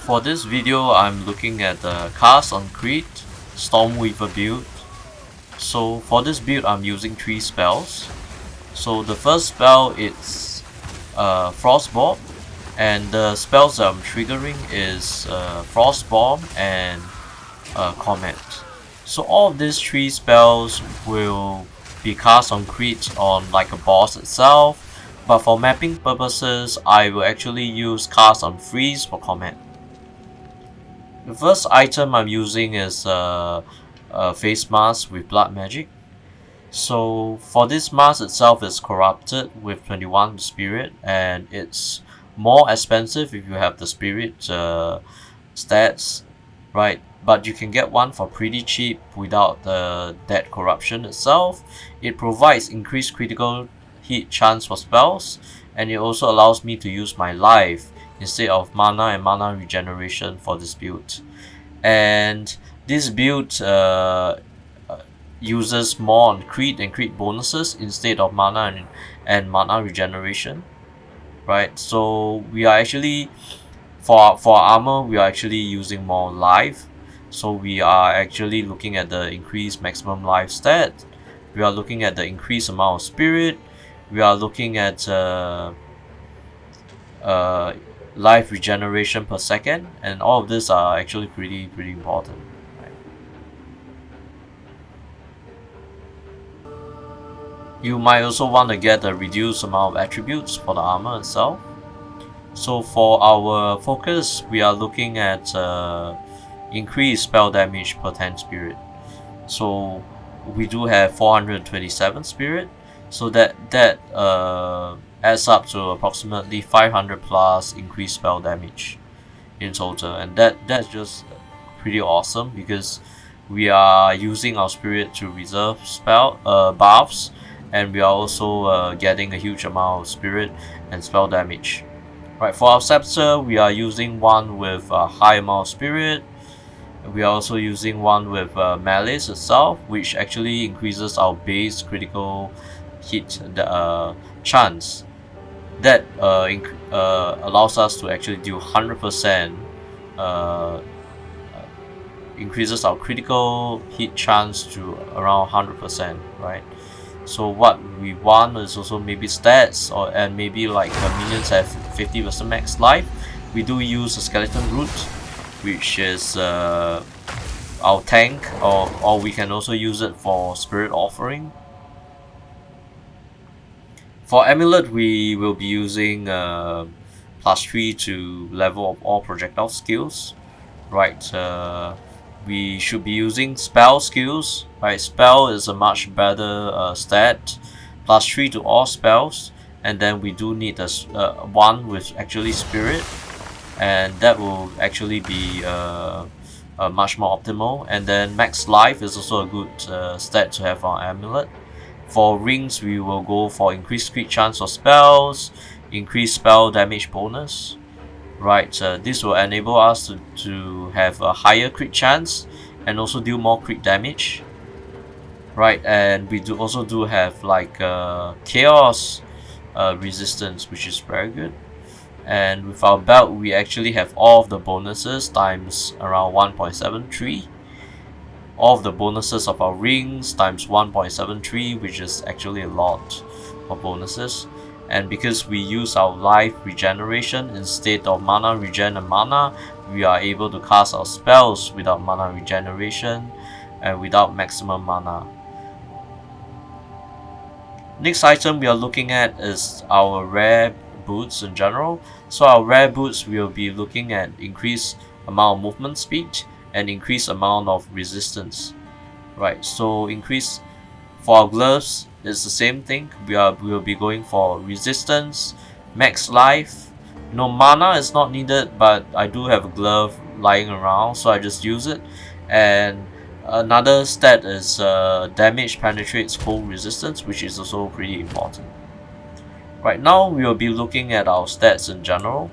for this video, I'm looking at the Cast on Crit Stormweaver build. So for this build, I'm using 3 spells. So the first spell is Frost Bomb, and the spells that I'm triggering is Frost Bomb and Comet. So all of these 3 spells will be cast on crit on like a boss itself, but for mapping purposes, I will actually use cast on freeze for Comet. The first item I'm using is a face mask with blood magic. So for this mask itself, is corrupted with 21 spirit, and it's more expensive if you have the spirit stats, right? But you can get one for pretty cheap without that corruption itself. It provides increased critical hit chance for spells, and it also allows me to use my life instead of mana and mana regeneration for this build. And this build uses more on crit and crit bonuses instead of mana and mana regeneration, right? So we are actually, for armor, we are actually using more life. So we are actually looking at the increased maximum life stat, we are looking at the increased amount of spirit, we are looking at life regeneration per second, and all of this are actually pretty important. Right? You might also want to get a reduced amount of attributes for the armor itself. So for our focus, we are looking at increased spell damage per 10 spirit. So we do have 427 spirit, so that adds up to approximately 500 plus increased spell damage in total, and that's just pretty awesome because we are using our spirit to reserve spell buffs, and we are also getting a huge amount of spirit and spell damage. Right, for our scepter, we are using one with a high amount of spirit. We are also using one with malice itself, which actually increases our base critical hit chance. That allows us to actually do 100%, increases our critical hit chance to around 100%, right? So what we want is also maybe stats, and maybe like minions have 50% max life. We do use a skeleton root, which is our tank, or we can also use it for spirit offering. For amulet, we will be using +3 to level of all projectile skills, right? We should be using spell skills, right? Spell is a much better stat, +3 to all spells, and then we do need one with actually spirit, and that will actually be much more optimal. And then max life is also a good stat to have on amulet. For rings, we will go for increased crit chance of spells, increased spell damage bonus, right? This will enable us to have a higher crit chance and also do more crit damage, right? And we also do have like chaos resistance, which is very good. And with our belt, we actually have all of the bonuses times around 1.73. All of the bonuses of our rings times 1.73, which is actually a lot of bonuses. And because we use our life regeneration instead of mana regen and mana, we are able to cast our spells without mana regeneration and without maximum mana. Next item we are looking at is our rare boots in general. So our rare boots, we will be looking at increased amount of movement speed and increased amount of resistance, right? So increase for our gloves is the same thing. We will be going for resistance, max life. No, mana is not needed, but I do have a glove lying around, so I just use it. And another stat is damage penetrates cold resistance, which is also pretty important. Right now we will be looking at our stats in general,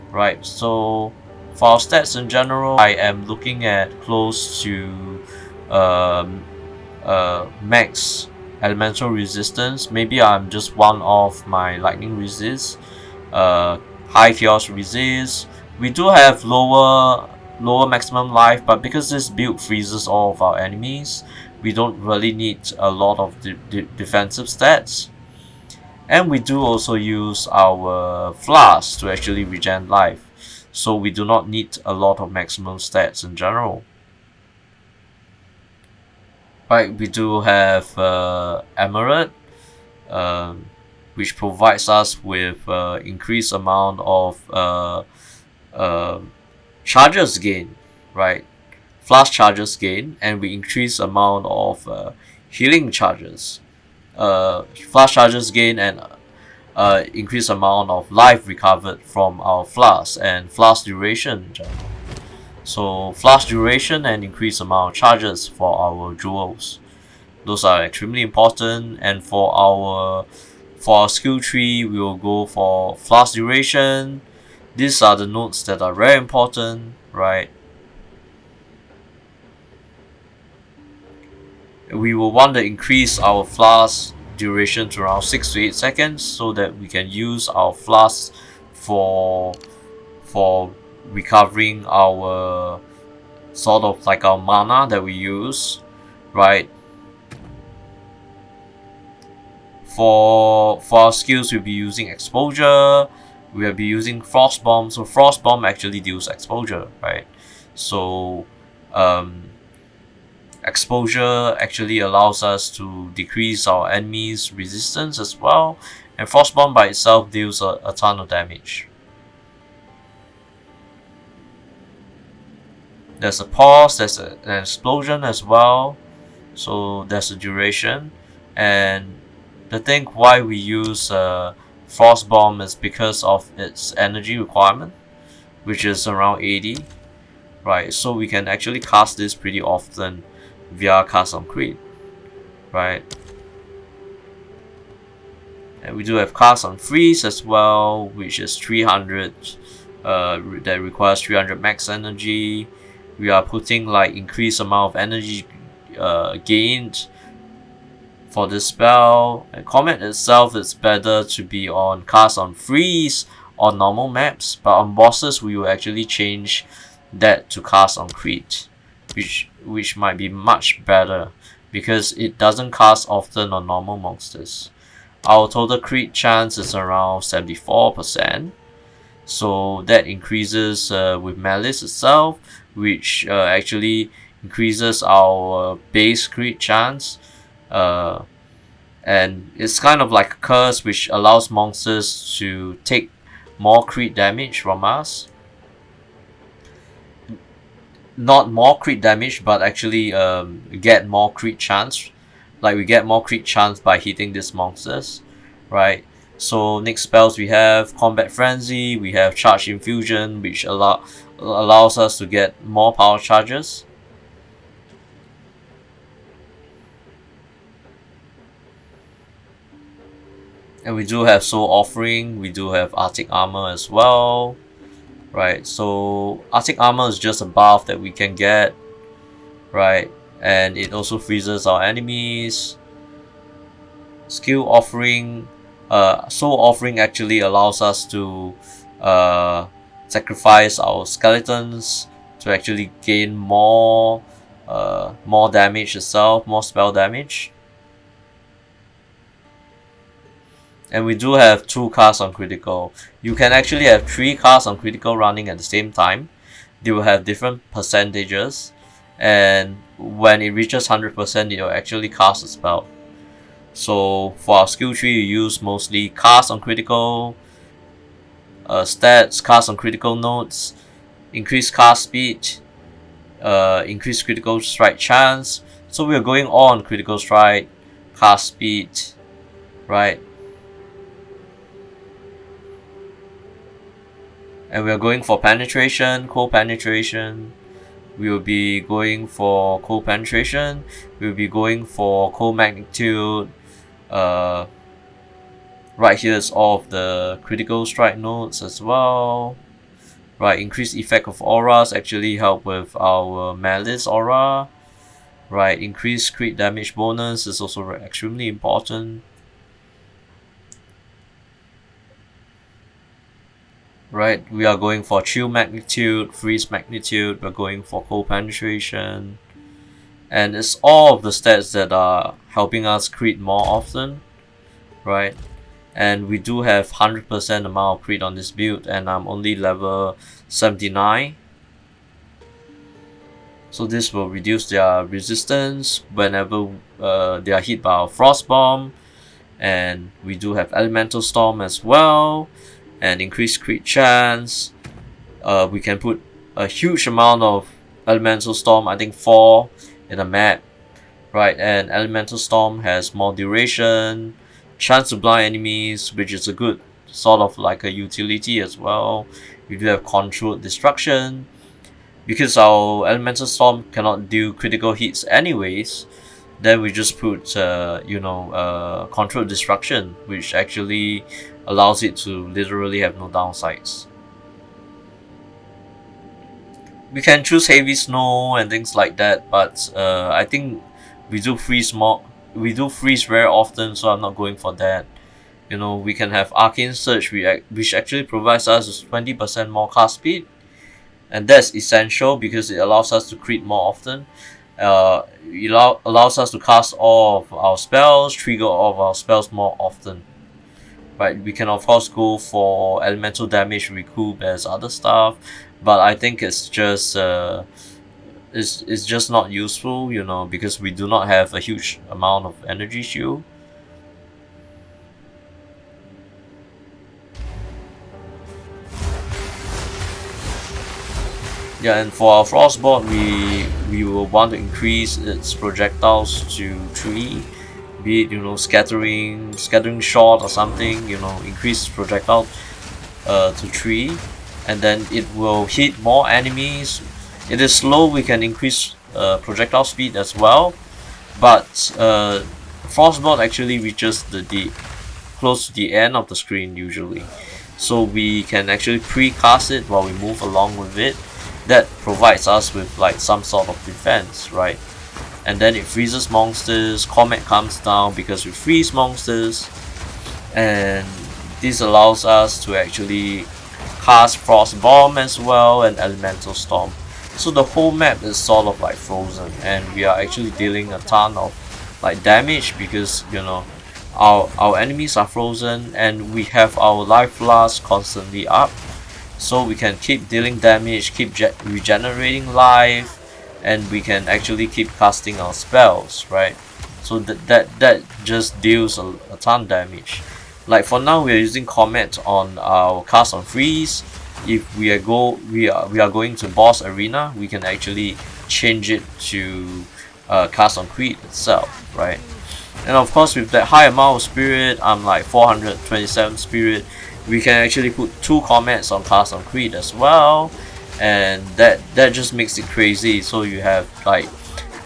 right? So for our stats in general, I am looking at close to max elemental resistance. Maybe I'm just one off my lightning resist, high chaos resist, We do have lower maximum life, but because this build freezes all of our enemies, we don't really need a lot of defensive stats. And we do also use our flask to actually regen life, so we do not need a lot of maximum stats in general. Right, we do have Emerald, um, which provides us with increased amount of uh, charges gain, right? Flash charges gain, and we increase amount of healing charges. Flash charges gain and increased amount of life recovered from our flask and flask duration in general. So flask duration and increased amount of charges for our jewels. Those are extremely important, and for our skill tree, we will go for flask duration. These are the nodes that are very important, right? We will want to increase our flask duration to around 6 to 8 seconds so that we can use our flask for recovering our sort of like our mana that we use, right? For our skills, we'll be using exposure, we'll be using frost bomb. So frost bomb actually deals exposure, right? So exposure actually allows us to decrease our enemies' resistance as well, and frost bomb by itself deals a ton of damage. There's a pause, there's an explosion as well, so there's a duration. And the thing why we use frost bomb is because of its energy requirement, which is around 80, right? So we can actually cast this pretty often via cast on crit, right? And we do have cast on freeze as well, which is 300, that requires 300 max energy. We are putting like increased amount of energy gained for this spell. And combat itself, it's better to be on cast on freeze on normal maps, but on bosses we will actually change that to cast on crit, which might be much better because it doesn't cast often on normal monsters. Our total crit chance is around 74%, so that increases with Malice itself, which actually increases our base crit chance, and it's kind of like a curse which allows monsters to take more crit damage from us. Not more crit damage, but actually get more crit chance. Like we get more crit chance by hitting these monsters, right? So next spells we have Combat Frenzy, we have Charge Infusion, which allows us to get more power charges. And we do have Soul Offering, we do have Arctic Armor as well, right? So Arctic Armor is just a buff that we can get, right? And it also freezes our enemies. Skill Offering, Soul Offering actually allows us to sacrifice our skeletons to actually gain more damage itself, more spell damage. And we do have 2 casts on critical. You can actually have 3 casts on critical running at the same time. They will have different percentages, and when it reaches 100%, it will actually cast a spell. So for our skill tree, you use mostly cast on critical, stats, cast on critical nodes, increase cast speed, increase critical strike chance. So we are going on critical strike, cast speed, right? And we are going for penetration, cold penetration. We will be going for cold penetration. We will be going for cold magnitude. Right here is all of the critical strike nodes as well. Right, increased effect of auras actually help with our Malice aura. Right, increased crit damage bonus is also extremely important. right? We are going for chill magnitude, freeze magnitude, we're going for cold penetration, and it's all of the stats that are helping us crit more often, right? And we do have 100% amount of crit on this build, and I'm only level 79. So this will reduce their resistance whenever they are hit by our frost bomb, and we do have elemental storm as well, and increased crit chance. We can put a huge amount of elemental storm, I think 4 in a map, right? And elemental storm has more duration, chance to blind enemies, which is a good sort of like a utility as well. We do have controlled destruction, because our elemental storm cannot do critical hits anyways. Then we just put controlled destruction, which actually allows it to literally have no downsides. We can choose heavy snow and things like that, but I think we do freeze very often, so I'm not going for that. We can have arcane surge, which actually provides us with 20% more cast speed, and that's essential because it allows us to crit more often. It allows us to cast all of our spells, trigger all of our spells more often. Right, we can of course go for elemental damage recoup as other stuff, but I think it's just not useful, because we do not have a huge amount of energy shield. Yeah, and for our frostbolt, we will want to increase its projectiles to 3, be it scattering shot or something. Increase projectile to 3, and then it will hit more enemies. It is slow. We can increase projectile speed as well, but frostbolt actually reaches the close to the end of the screen usually, so we can actually pre-cast it while we move along with it. That provides us with like some sort of defense, right? And then it freezes monsters, comet comes down because we freeze monsters, and this allows us to actually cast frost bomb as well and elemental storm. So the whole map is sort of like frozen, and we are actually dealing a ton of like damage because our enemies are frozen, and we have our life blast constantly up, so we can keep dealing damage, keep regenerating life, and we can actually keep casting our spells, right? So that just deals a ton of damage. Like for now, we are using comet on our cast on freeze. If we are going to boss arena, we can actually change it to cast on crit itself, right? And of course, with that high amount of spirit, I'm like 427 spirit. We can actually put 2 comets on cast on crit as well, and that just makes it crazy. So you have like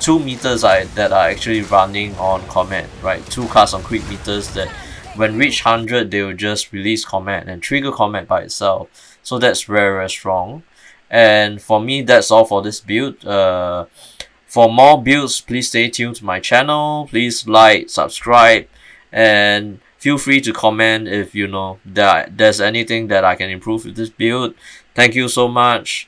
2 meters that are actually running on comet, right? 2 cast on crit meters that when reach 100 they will just release comet and trigger comet by itself. So that's very strong. And for me, that's all for this build. For more builds, please stay tuned to my channel. Please like, subscribe, and feel free to comment if there's anything that I can improve with this build. Thank you so much.